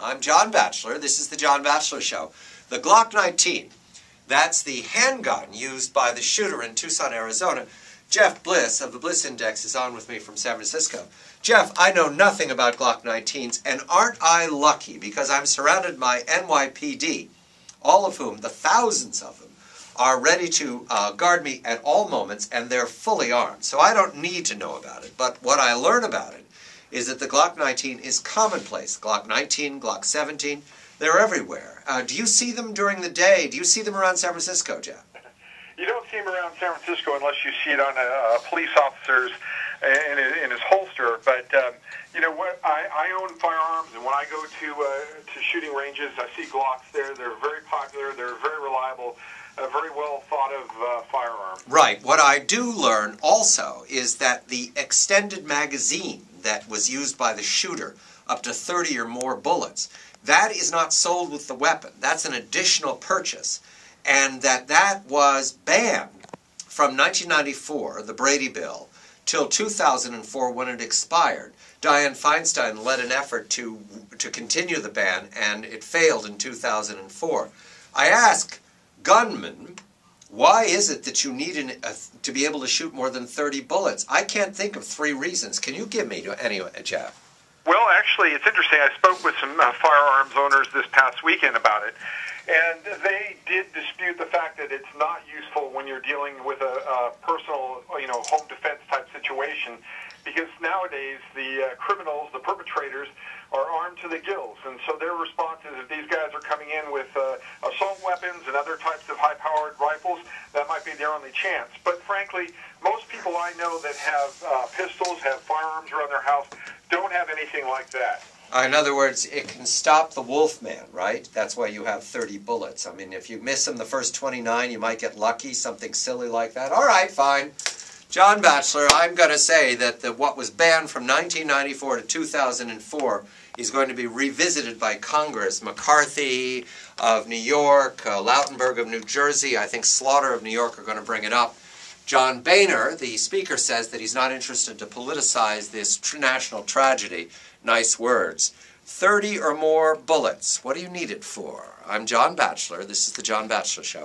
I'm John Batchelor. This is the John Batchelor Show. The Glock 19, that's the handgun used by the shooter in Tucson, Arizona. Jeff Bliss of the Bliss Index is on with me from San Francisco. Jeff, I know nothing about Glock 19s, and aren't I lucky because I'm surrounded by NYPD, all of whom, the thousands of them, are ready to guard me at all moments, and they're fully armed. So I don't need to know about it. But what I learn about it is that the Glock 19 is commonplace. Glock 19, Glock 17, they're everywhere. Do you see them during the day? Do you see them around San Francisco, Jeff? You don't see them around San Francisco unless you see it on a police officer's in his holster. But you know what? I own firearms, and when I go to shooting ranges, I see Glocks there. They're very popular. They're very reliable. A very well thought of firearm. Right. What I do learn also is that the extended magazine that was used by the shooter, up to 30 or more bullets, that is not sold with the weapon. That's an additional purchase. And that was banned from 1994, the Brady Bill, till 2004 when it expired. Dianne Feinstein led an effort to continue the ban, and it failed in 2004. I ask gunmen, why is it that you need to be able to shoot more than 30 bullets? I can't think of 3 reasons. Can you give me any, Jeff? Well, actually, it's interesting. I spoke with some firearms owners this past weekend about it, and they did dispute the fact that it's not useful when you're dealing with a personal, home defense type situation, because nowadays the criminals, the perpetrators, are armed to the gills, and so their response is if these guys are coming in with assault weapons and other types of high-powered rifles, that might be their only chance. But frankly, most people I know that have pistols, have firearms around their house, don't have anything like that. In other words, it can stop the wolfman, right? That's why you have 30 bullets. I mean, if you miss him the first 29, you might get lucky, something silly like that. All right, fine. John Batchelor, I'm going to say that what was banned from 1994 to 2004 is going to be revisited by Congress. McCarthy of New York, Lautenberg of New Jersey, I think Slaughter of New York are going to bring it up. John Boehner, the speaker, says that he's not interested to politicize this national tragedy. Nice words. 30 or more bullets. What do you need it for? I'm John Batchelor. This is the John Batchelor Show.